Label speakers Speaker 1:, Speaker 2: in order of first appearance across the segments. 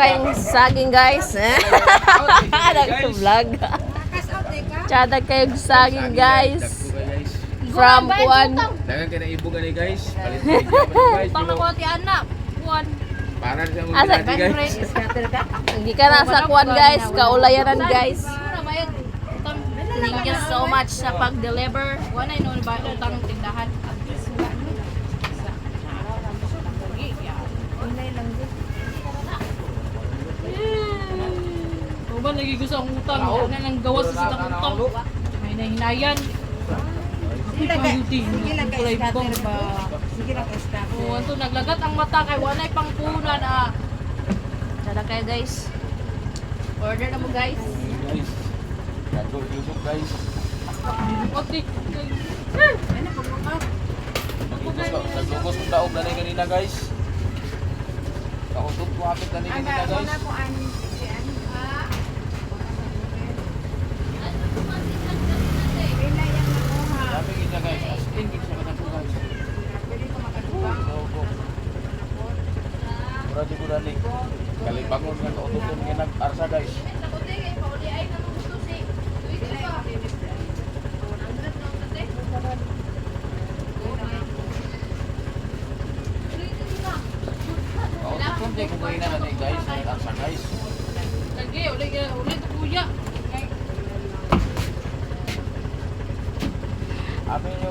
Speaker 1: kayong saging guys. Nag-vlog. Tsada kayong saging guys. From Kuan.
Speaker 2: Dagan kay na ibog ani guys. Palit guys.
Speaker 3: Tang ko ti anak. Kuan.
Speaker 2: Para sa mo
Speaker 1: Asa
Speaker 2: guys.
Speaker 1: Hindi ka na sa Kuan guys. Kaulayanan guys.
Speaker 3: Thank you so much sa pag-deliver. Wala ino ba utang tindahan. Ba nagigusto ang utang, ano lang gawas sa silang utang. May nahinayan.
Speaker 4: Sige lang kay scatter ba? Sige lang kay scatter.
Speaker 3: O, ito, naglagat ang mata kay wala pang punan ah.
Speaker 1: Tsada kayo guys.
Speaker 3: Order na mo guys.
Speaker 2: Guys. Dago ibog guys.
Speaker 3: Okay.
Speaker 4: Ano pag mga?
Speaker 2: Naglugos mo daog na kanina guys. Kausap ko hapit na kanina guys.
Speaker 4: Ano po an
Speaker 2: Sabi kita guys, asking kita kata guys. Mura di mura nih. Kali bangun kan ututun kena arsa guys. Ututun deh kung na nih guys, arsa guys.
Speaker 3: Lagi, ulit to kuya.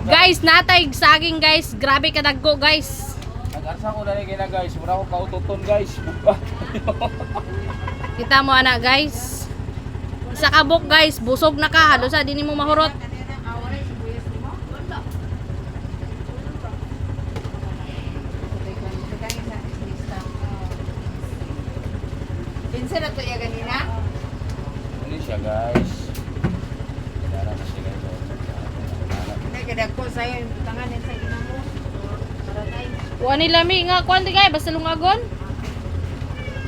Speaker 1: Guys, natay saging guys. Grabe ka dagko guys.
Speaker 2: Nag-arsa ko na nih kina guys. Mura ko kaututun guys.
Speaker 1: Kita mo anak guys. Isa kabok guys. Busog na ka. Halos sa din mo mahurot.
Speaker 4: Pinsan na to ya ganina?
Speaker 2: Ini siya guys. Dara na siya guys.
Speaker 4: Nay kada ko sayo tangan sa ginamo. Para tay.
Speaker 1: Kuha nila mi nga. Kuha di guys. Basta lungagon.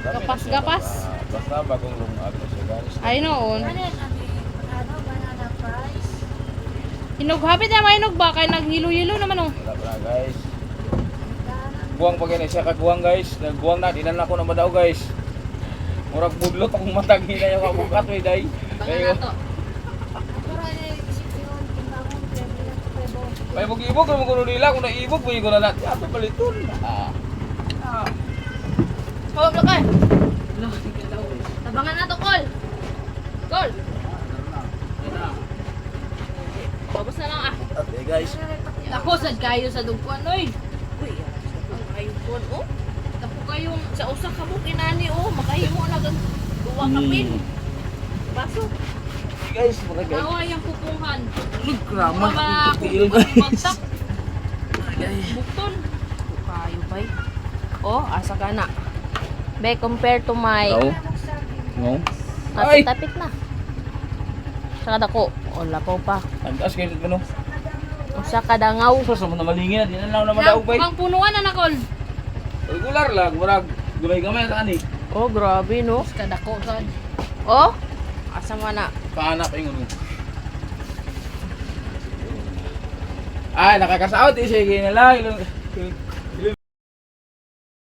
Speaker 1: Gapas-gapas.
Speaker 2: Basta bagong lungag na siya guys.
Speaker 1: Ay noon.
Speaker 4: Ano banana fries?
Speaker 1: Hinog hapit na mainog ba? Kaya naghilo-hilo naman oh.
Speaker 2: Wala pa na guys. Buwang pag yan siya kaguwang guys. Nagbuwang na. Dinan na ako na madaw guys. Murag budlot akong matag nila yung abukat may day.
Speaker 3: Bangan na to.
Speaker 2: May mag-ibog kung kuno nila. Kung naibog, may ko na natin. Ato baliton.
Speaker 3: Hawak na kay. Tabangan na to, Col. Col. Babos na lang ah.
Speaker 2: Okay guys.
Speaker 3: Ako sad kayo sa dugkuan oy. Uy, ang kayo kon oh. Tapo kayong sa usa ka mo kinani oh, makahimo na gan duwa ka pin. Baso.
Speaker 2: Okay guys, mga guys.
Speaker 3: Awa yung kukungan.
Speaker 2: Grama.
Speaker 3: Mga
Speaker 2: Tiil guys.
Speaker 3: bagtak. Bukton.
Speaker 1: Kayo bay. Oh, asa ka na. Be, compared to my...
Speaker 2: No. Ay!
Speaker 1: Tapit na. Saka dako. O, lapaw pa.
Speaker 2: Antas kayo dito no.
Speaker 1: Usa ka dangaw.
Speaker 2: Sa mo na malingin. Di na lang na madaog bay.
Speaker 3: Pang punuan na nakol.
Speaker 2: Regular lang. Murag gulay-gamay sa ani.
Speaker 1: Oh, grabe no.
Speaker 3: Kada ko sad.
Speaker 1: Oh, asa mo na.
Speaker 2: Paanap yung ano. Ay, nakakasaot. Sige na lang.